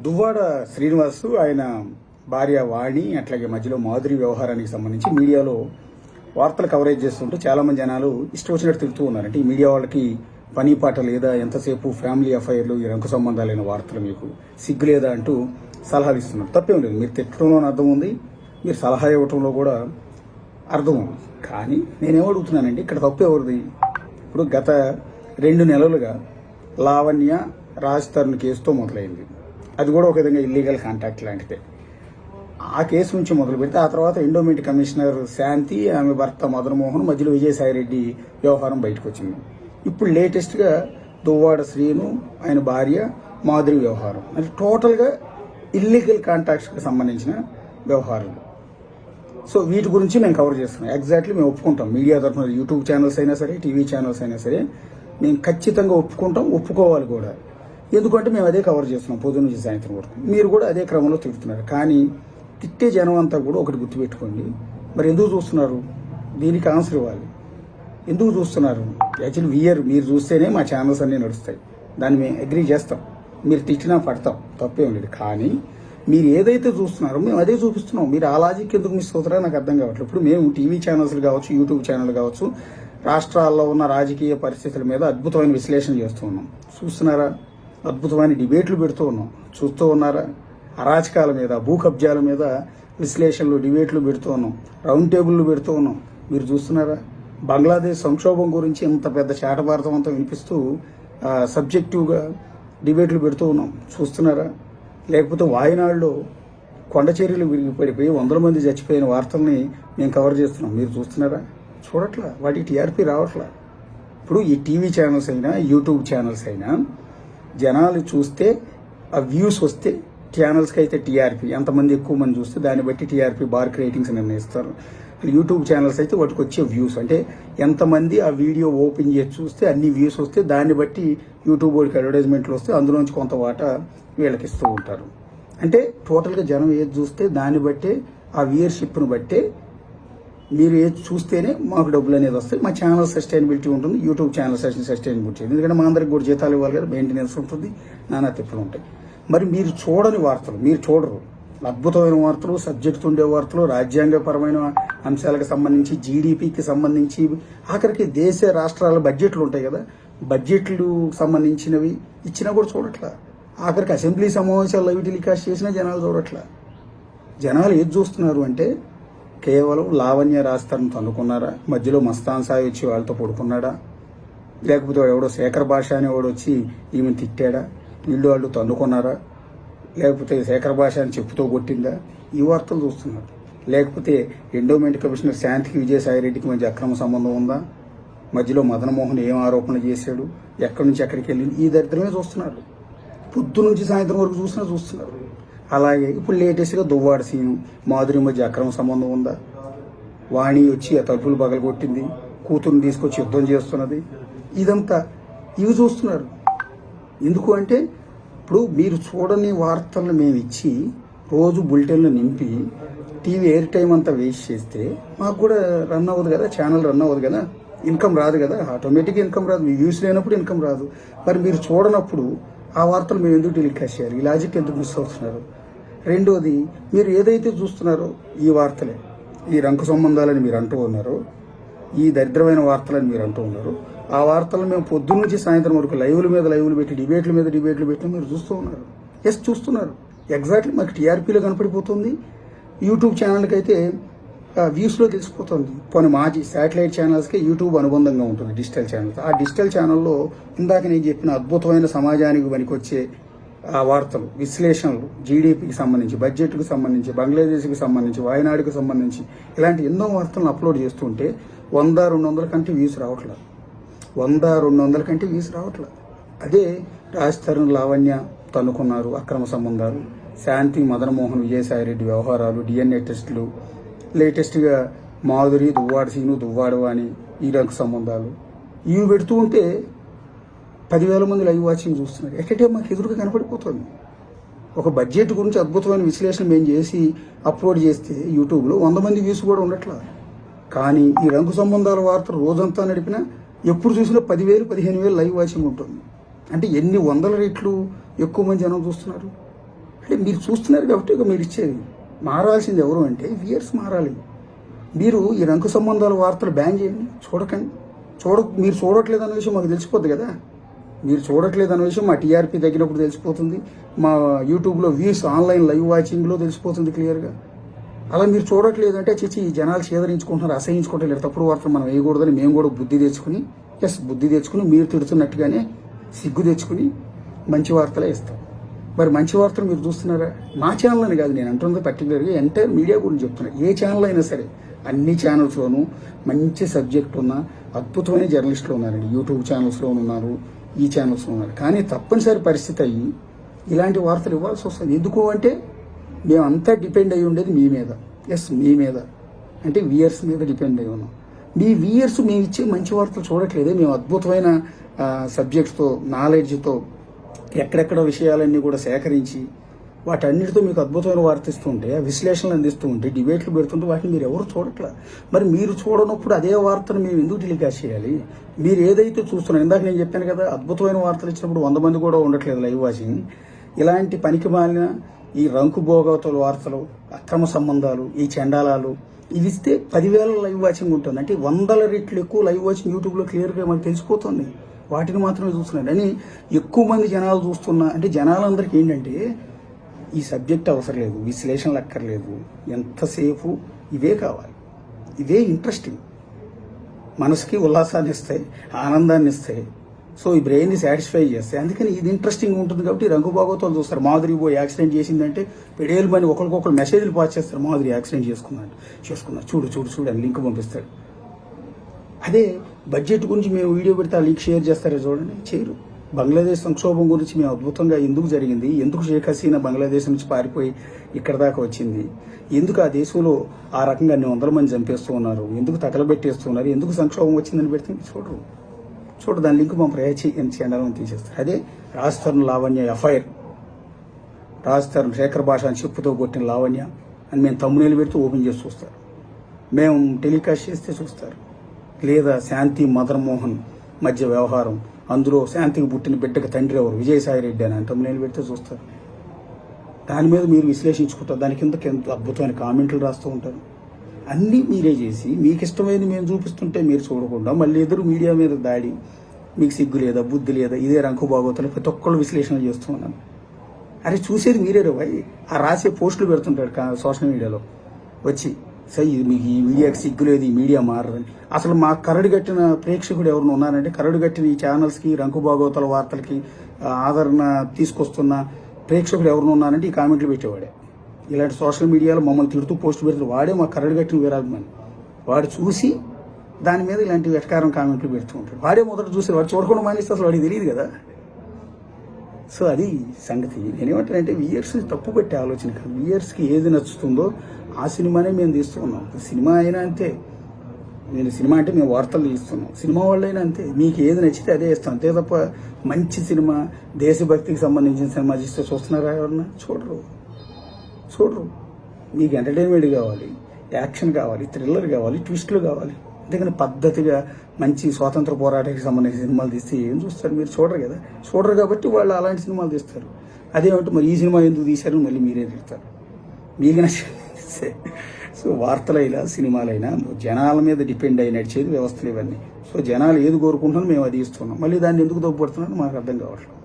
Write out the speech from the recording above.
దువ్వాడ శ్రీనివాసు ఆయన భార్య వాణి అట్లాగే మధ్యలో మాధురి వ్యవహారానికి సంబంధించి మీడియాలో వార్తలు కవరేజ్ చేస్తుంటే చాలామంది జనాలు ఇష్టం వచ్చినట్టు తిరుగుతూ ఉన్నారు. అంటే ఈ మీడియా వాళ్ళకి పని పాట లేదా, ఎంతసేపు ఫ్యామిలీ అఫైర్లు, ఈ రంకు సంబంధాలైన వార్తలు మీకు సిగ్గు లేదా అంటూ సలహాలు ఇస్తున్నారు. తప్పేం లేదు, మీరు తిట్టడంలో అర్థం ఉంది, మీరు సలహా ఇవ్వటంలో కూడా అర్థం ఉంది. కానీ నేనేమడుగుతున్నానండి, ఇక్కడ తప్పు ఎవరిది? ఇప్పుడు గత 2 నెలలుగా లావణ్య రాజ్ తరుణ్ కేసుతో మొదలైంది. అది కూడా ఒక విధంగా ఇల్లీగల్ కాంటాక్ట్ లాంటిదే. ఆ కేసు నుంచి మొదలు పెడితే ఆ తర్వాత ఎండోమెంట్ కమిషనర్ శాంతి, ఆమె భర్త మదన్ మోహన్, మధ్యలో విజయసాయిరెడ్డి వ్యవహారం బయటకు వచ్చింది. ఇప్పుడు లేటెస్ట్గా దువ్వాడ శ్రీను, ఆయన భార్య మాధురి వ్యవహారం. అంటే టోటల్గా ఇల్లీగల్ కాంటాక్ట్స్కి సంబంధించిన వ్యవహారాలు. సో వీటి గురించి మేము కవర్ చేస్తున్నాం. ఎగ్జాక్ట్లీ మేము ఒప్పుకుంటాం. మీడియా తరఫున యూట్యూబ్ ఛానల్స్ అయినా సరే, టీవీ ఛానల్స్ అయినా సరే మేము ఖచ్చితంగా ఒప్పుకుంటాం, ఒప్పుకోవాలి కూడా. ఎందుకంటే మేము అదే కవర్ చేస్తున్నాం పొద్దున్న నుంచి సాయంత్రం వరకు. మీరు కూడా అదే క్రమంలో తిరుగుతున్నారు. కానీ తిట్టే జనం అంతా కూడా ఒకటి గుర్తుపెట్టుకోండి, మరి ఎందుకు చూస్తున్నారు? దీనికి ఆన్సర్ ఇవ్వాలి. ఎందుకు చూస్తున్నారు? యాక్చువల్లీ మీరు చూస్తేనే మా ఛానల్స్ అన్నీ నడుస్తాయి. దాన్ని మేము అగ్రీ చేస్తాం. మీరు తిట్టినా పడతాం, తప్పేం లేదు. కానీ మీరు ఏదైతే చూస్తున్నారో మేము అదే చూపిస్తున్నాం. మీరు ఆ లాజిక్ ఎందుకు మిస్ అవుతారో నాకు అర్థం కావట్లేదు. ఇప్పుడు మేము టీవీ ఛానల్స్ కావచ్చు, యూట్యూబ్ ఛానల్ కావచ్చు, రాష్ట్రాల్లో ఉన్న రాజకీయ పరిస్థితుల మీద అద్భుతమైన విశ్లేషణ చేస్తూ ఉన్నాం. చూస్తున్నారా? అద్భుతమైన డిబేట్లు పెడుతూ ఉన్నాం. చూస్తూ ఉన్నారా? అరాచకాల మీద, భూ కబ్జాల మీద విశ్లేషణలు, డిబేట్లు పెడుతూ ఉన్నాం. రౌండ్ టేబుల్లు పెడుతూ ఉన్నాం. మీరు చూస్తున్నారా? బంగ్లాదేశ్ సంక్షోభం గురించి ఇంత పెద్ద చాటభారతం అంతా వినిపిస్తూ సబ్జెక్టివ్గా డిబేట్లు పెడుతూ ఉన్నాం. చూస్తున్నారా? లేకపోతే వాయనాడులో కొండ చర్యలు విరిగిపడిపోయి 100 మంది చచ్చిపోయిన వార్తల్ని మేము కవర్ చేస్తున్నాం. మీరు చూస్తున్నారా? చూడట్లా. వాటికి టీఆర్పీ రావట్లా. ఇప్పుడు ఈ టీవీ ఛానల్స్ అయినా, యూట్యూబ్ ఛానల్స్ అయినా జనాలు చూస్తే ఆ వ్యూస్ వస్తే ఛానల్స్కి అయితే టీఆర్పీ, ఎంతమంది ఎక్కువ మంది చూస్తే దాన్ని బట్టి టీఆర్పీ బార్క్ రేటింగ్స్ నిర్ణయిస్తారు. యూట్యూబ్ ఛానల్స్ అయితే వాటికి వచ్చే వ్యూస్, అంటే ఎంతమంది ఆ వీడియో ఓపెన్ చేసి చూస్తే అన్ని వ్యూస్ వస్తే దాన్ని బట్టి యూట్యూబ్ వాడికి అడ్వర్టైజ్మెంట్లు వస్తే అందులోంచి కొంత వాటా వీళ్ళకి ఇస్తూ ఉంటారు. అంటే టోటల్గా జనం ఏది చూస్తే దాన్ని బట్టే, ఆ వ్యూయర్షిప్ను బట్టే మీరు ఏది చూస్తేనే మాకు డబ్బులు అనేది వస్తాయి. మా ఛానల్ సస్టైనబిలిటీ ఉంటుంది, యూట్యూబ్ ఛానల్ సస్టైనబిలిటీ. ఎందుకంటే మా అందరికి కూడా జీతాలు ఇవ్వాలి కదా, మెయింటెనెన్స్ ఉంటుంది, నానా తిప్పులు ఉంటాయి. మరి మీరు చూడని వార్తలు మీరు చూడరు. అద్భుతమైన వార్తలు, సబ్జెక్ట్ ఉండే వార్తలు, రాజ్యాంగపరమైన అంశాలకు సంబంధించి, జీడిపికి సంబంధించి, ఆఖరికి దేశ రాష్ట్రాల బడ్జెట్లు ఉంటాయి కదా, బడ్జెట్లు సంబంధించినవి ఇచ్చినా కూడా చూడట్లా. ఆఖరికి అసెంబ్లీ సమావేశాల్లో లైవ్ టెలికాస్ట్ చేసినా జనాలు చూడట్లా. జనాలు ఏది చూస్తున్నారు అంటే కేవలం లావణ్య రాస్తారని తన్నుకున్నారా, మధ్యలో మస్తాన్ సాయి వచ్చి వాళ్ళతో పడుకున్నాడా, లేకపోతే ఎవడో శేఖర్ భాష అనేవాడు వచ్చి ఈమెను తిట్టాడా, వీళ్ళు వాళ్ళు తన్నుకున్నారా, లేకపోతే శేఖర్ భాష అని చెప్పుతో కొట్టిందా, ఈ వార్తలు చూస్తున్నారు. లేకపోతే ఎండోమెంట్ కమిషనర్ శాంతికి విజయసాయిరెడ్డికి మధ్య అక్రమ సంబంధం ఉందా, మధ్యలో మదన్ మోహన్ ఏం ఆరోపణ చేశాడు, ఎక్కడి నుంచి ఎక్కడికి వెళ్ళింది, ఈ దరిద్రమే చూస్తున్నారు. పొద్దు నుంచి సాయంత్రం వరకు చూస్తున్నారు. అలాగే ఇప్పుడు లేటెస్ట్గా దువ్వాడ సీను, మాధురి మధ్య అక్రమ సంబంధం ఉందా, వాణి వచ్చి ఆ తలుపులు పగలగొట్టింది, కూతురుని తీసుకొచ్చి యుద్ధం చేస్తున్నది, ఇదంతా ఇవి చూస్తున్నారు. ఎందుకు అంటే ఇప్పుడు మీరు చూడని వార్తలను మేము ఇచ్చి రోజు బులెటిన్లు నింపి టీవీ ఎయిర్ టైం అంతా వేస్ట్ చేస్తే మాకు కూడా రన్ అవ్వదు కదా, ఛానల్ రన్ అవ్వదు కదా, ఇన్కమ్ రాదు కదా, ఆటోమేటిక్గా ఇన్కమ్ రాదు. మీ వ్యూస్ లేనప్పుడు ఇన్కమ్ రాదు. మరి మీరు చూడనప్పుడు ఆ వార్తలు మేము ఎందుకు టెలికాస్ట్ చేయాలి? ఈ లాజిక్ ఎందుకు మిస్ అవుతున్నారు? రెండోది, మీరు ఏదైతే చూస్తున్నారో ఈ వార్తలే, ఈ రంకు సంబంధాలని మీరు అంటూ ఉన్నారో, ఈ దరిద్రమైన వార్తలని మీరు అంటూ ఉన్నారు. ఆ వార్తలు మేము పొద్దున్న నుంచి సాయంత్రం వరకు లైవ్ల మీద లైవ్లు పెట్టి, డిబేట్ల మీద డిబేట్లు పెట్టి మీరు చూస్తూ ఉన్నారు. ఎస్, చూస్తున్నారు. ఎగ్జాక్ట్లీ మాకు టీఆర్పీలో కనపడిపోతుంది. యూట్యూబ్ ఛానల్కి అయితే వ్యూస్లో తెలిసిపోతుంది. పోనీ మాజీ శాటిలైట్ ఛానల్స్కి యూట్యూబ్ అనుబంధంగా ఉంటుంది, డిజిటల్ ఛానల్స్. ఆ డిజిటల్ ఛానల్లో ఇందాక నేను చెప్పిన అద్భుతమైన సమాజానికి పనికొచ్చే ఆ వార్తలు, విశ్లేషణలు, జీడిపికి సంబంధించి, బడ్జెట్కి సంబంధించి, బంగ్లాదేశ్కి సంబంధించి, వాయనాడుకి సంబంధించి ఇలాంటి ఎన్నో వార్తలను అప్లోడ్ చేస్తుంటే 100-200 కంటే వ్యూస్ రావట్లేదు. 100-200 కంటే వ్యూస్ రావట్లేదు. అదే రాజ్ తరుణ్, లావణ్య తన్నుకున్నారు, అక్రమ సంబంధాలు, శాంతి, మదన్ మోహన్, విజయసాయిరెడ్డి వ్యవహారాలు, డిఎన్ఏ టెస్టులు, లేటెస్ట్గా మాధురి, దువ్వాడ సీను, దువ్వాడ వాణి, ఈ రంగు సంబంధాలు, ఇవి పెడుతూ ఉంటే 10,000 మంది లైవ్ వాచింగ్ చూస్తున్నారు. ఎక్కడే మాకు ఎదురుగా కనపడిపోతుంది. ఒక బడ్జెట్ గురించి అద్భుతమైన విశ్లేషణ మేము చేసి అప్లోడ్ చేస్తే యూట్యూబ్లో 100 మంది వ్యూస్ కూడా ఉండట్లా. కానీ ఈ రంగు సంబంధాల వార్తలు రోజంతా నడిపినా ఎప్పుడు చూసినా 10,000-15,000 లైవ్ వాచింగ్ ఉంటుంది. అంటే ఎన్ని 100 రెట్లు ఎక్కువ మంది జనం చూస్తున్నారు. అంటే మీరు చూస్తున్నారు కాబట్టి ఇక మీరు ఇచ్చేది మారాల్సింది ఎవరు అంటే వ్యూయర్స్ మారాలి. మీరు ఈ రంకు సంబంధాల వార్తలు బ్యాన్ చేయండి, చూడకండి. మీరు చూడట్లేదు అనే విషయం మాకు తెలిసిపోద్ది కదా. మీరు చూడట్లేదు అనే విషయం మా టీఆర్పీ తగ్గినప్పుడు తెలిసిపోతుంది, మా యూట్యూబ్లో వ్యూస్ ఆన్లైన్ లైవ్ వాచింగ్లో తెలిసిపోతుంది క్లియర్గా. అలా మీరు చూడట్లేదు అంటే చిచ్చి ఈ జనాలు చేదరించుకుంటున్నారు, అసహించుకుంటారు, తప్పుడు వార్తలు మనం వేయకూడదని మేము కూడా బుద్ధి తెచ్చుకుని మీరు తిడుతున్నట్టుగానే సిగ్గు తెచ్చుకుని మంచి వార్తలే ఇస్తాం. మరి మంచి వార్తలు మీరు చూస్తున్నారా? మా ఛానల్ అని కాదు నేను అంటున్నది, పర్టికులర్గా ఎంటైర్ మీడియా గురించి చెప్తున్నా. ఏ ఛానల్ అయినా సరే అన్ని ఛానల్స్లోనూ మంచి సబ్జెక్ట్ ఉన్న అద్భుతమైన జర్నలిస్టులు ఉన్నారండి. యూట్యూబ్ ఛానల్స్లో ఉన్నారు, ఈ ఛానల్స్లో ఉన్నారు. కానీ తప్పనిసరి పరిస్థితి అయ్యి ఇలాంటి వార్తలు ఇవ్వాల్సి వస్తుంది. ఎందుకు అంటే మేమంతా డిపెండ్ అయ్యి ఉండేది మీ మీద. మీ మీద అంటే వ్యూయర్స్ మీద డిపెండ్ అయ్యి ఉన్నాం. మీ వ్యూయర్స్ మేము ఇచ్చే మంచి వార్తలు చూడట్లేదే. మేము అద్భుతమైన సబ్జెక్ట్స్తో, నాలెడ్జ్తో ఎక్కడెక్కడ విషయాలన్నీ కూడా సేకరించి వాటన్నిటితో మీకు అద్భుతమైన వార్త ఇస్తుంటే, విశ్లేషణలు అందిస్తూ ఉంటే, డిబేట్లు పెడుతుంటే వాటిని మీరు ఎవరు చూడట్లా. మరి మీరు చూడనప్పుడు అదే వార్తను మేము ఎందుకు టెలికాస్ట్ చేయాలి? మీరు ఏదైతే చూస్తున్నారు, ఇందాక నేను చెప్పాను కదా, అద్భుతమైన వార్తలు ఇచ్చినప్పుడు 100 మంది కూడా ఉండట్లేదు లైవ్ వాచింగ్. ఇలాంటి పనికి మాలిన ఈ రంకు భోగవతల వార్తలు, అక్రమ సంబంధాలు, ఈ చండాలాలు ఇవి ఇస్తే 10,000 లైవ్ వాచింగ్ ఉంటుంది. అంటే 100 రెట్లు ఎక్కువ లైవ్ వాచింగ్ యూట్యూబ్లో క్లియర్గా మనకు తెలిసిపోతుంది. వాటిని మాత్రమే చూస్తున్నాను అని ఎక్కువ మంది జనాలు చూస్తున్నా. అంటే జనాలందరికీ ఏంటంటే ఈ సబ్జెక్ట్ అవసరం లేదు, విశ్లేషణలు అక్కర్లేదు, ఎంతసేపు ఇవే కావాలి, ఇవే ఇంట్రెస్టింగ్, మనసుకి ఉల్లాసాన్ని ఇస్తాయి, ఆనందాన్ని ఇస్తాయి. సో ఈ బ్రెయిన్ని సాటిస్ఫై చేస్తాయి. అందుకని ఇది ఇంట్రెస్టింగ్ ఉంటుంది కాబట్టి రంగు భాగవతాలు చూస్తారు. మాధురి పోయి యాక్సిడెంట్ చేసిందంటే పెడేలు పని ఒకరికొకరు మెసేజ్లు పాస్ చేస్తారు, మాధురి యాక్సిడెంట్ చేసుకున్నారు చూడు అని లింక్ పంపిస్తాడు. అదే బడ్జెట్ గురించి మేము వీడియో పెడితే ఆ లింక్ షేర్ చేస్తారే చూడండి, చేయరు. బంగ్లాదేశ్ సంక్షోభం గురించి మేము అద్భుతంగా ఎందుకు జరిగింది, ఎందుకు షేక్ హసీనా బంగ్లాదేశ్ నుంచి పారిపోయి ఇక్కడ దాకా వచ్చింది, ఎందుకు ఆ దేశంలో ఆ రకంగా 100 మంది చంపేస్తూ ఉన్నారు, ఎందుకు తగలబెట్టేస్తున్నారు, ఎందుకు సంక్షోభం వచ్చిందని పెడితే చూడరు దాని లింక్ మా చేయాలని తీసేస్తారు. అదే రాజ్ తరుణ్ లావణ్య ఎఫ్ఐఆర్, రాజ్ తరుణ్ శేఖర్ భాష అని చెప్పుతో కొట్టిన లావణ్య అని మేము తమ్మునేలు పెడితే ఓపెన్ చేసి చూస్తారు, మేము టెలికాస్ట్ చేస్తే చూస్తారు. లేదా శాంతి మదన్మోహన్ మధ్య వ్యవహారం, అందులో శాంతికి పుట్టిన బిడ్డకు తండ్రి ఎవరు, విజయసాయి రెడ్డి అని తమ్మునేలు పెడితే చూస్తారు. దాని మీద మీరు విశ్లేషించుకుంటారు, దాని కింద అద్భుతమైన కామెంట్లు రాస్తూ ఉంటారు. అన్నీ మీరే చేసి మీకు ఇష్టమైనది మేము చూపిస్తుంటే మీరు చూడకుండా మళ్ళీ ఎదురు మీడియా మీద దాడి, మీకు సిగ్గు లేదా, బుద్ధి లేదా, ఇదే రంకు బాగోతలు ప్రతి ఒక్కళ్ళు విశ్లేషణ చేస్తూ ఉన్నాను. అరే చూసేది మీరే భయ్. ఆ రాసే పోస్టులు పెడుతుంటాడు సోషల్ మీడియాలో వచ్చి, సరే మీకు ఈ మీడియాకి సిగ్గు లేదు, ఈ మీడియా మారదని. అసలు మా కరడు కట్టిన ప్రేక్షకుడు ఎవరు ఉన్నారంటే, కరడు కట్టిన ఈ ఛానల్స్కి, రంకు బాగోతల వార్తలకి ఆదరణ తీసుకొస్తున్న ప్రేక్షకుడు ఎవరు ఉన్నారంటే ఈ కామెంట్లు పెట్టేవాడే. ఇలాంటి సోషల్ మీడియాలో మమ్మల్ని తిడుతూ పోస్ట్ పెడుతూ వాడే మా కరడు కట్టిన వీరాభిమాని. వాడు చూసి దాని మీద ఇలాంటి వెటకారం కామెంట్లు పెడుతూ ఉంటాడు. వాడే మొదట చూసి వాడు చూడకుండా మానేస్తే అసలు వాడికి తెలియదు కదా. సో అది సంగతి. నేనేమంటానంటే వ్యూయర్స్ తప్పు పెట్టే ఆలోచన కాదు. వ్యూయర్స్కి ఏది నచ్చుతుందో ఆ సినిమానే మేము తీస్తూ ఉన్నాం. సినిమా అయినా అంతే, నేను సినిమా అంటే మేము వార్తలు తీస్తున్నాం, సినిమా వాళ్ళైనా అంతే. మీకు ఏది నచ్చితే అదే ఇస్తాం, అంతే తప్ప మంచి సినిమా, దేశభక్తికి సంబంధించిన సినిమా చూస్తే చూస్తున్నారా ఎవరన్నా? చూడరు. మీకు ఎంటర్టైన్మెంట్ కావాలి, యాక్షన్ కావాలి, థ్రిల్లర్ కావాలి, ట్విస్టులు కావాలి. అంతేకాని పద్ధతిగా మంచి స్వాతంత్ర పోరాటానికి సంబంధించిన సినిమాలు తీస్తే ఏం చూస్తారు? మీరు చూడరు కాబట్టి వాళ్ళు అలాంటి సినిమాలు తీస్తారు. అదేమంటే మరి ఈ సినిమా ఎందుకు తీశారు మళ్ళీ మీరే తిడతారు. మీకు నచ్చింది. సో వార్తలైనా సినిమాలైనా జనాల మీద డిపెండ్ అయి నడిచేది వ్యవస్థలు ఇవన్నీ. సో జనాలు ఏది కోరుకుంటున్నారో మేము అది ఇస్తున్నాం. మళ్ళీ దాన్ని ఎందుకు తప్పుపడుతున్నారో మాకు అర్థం కావట్లేదు.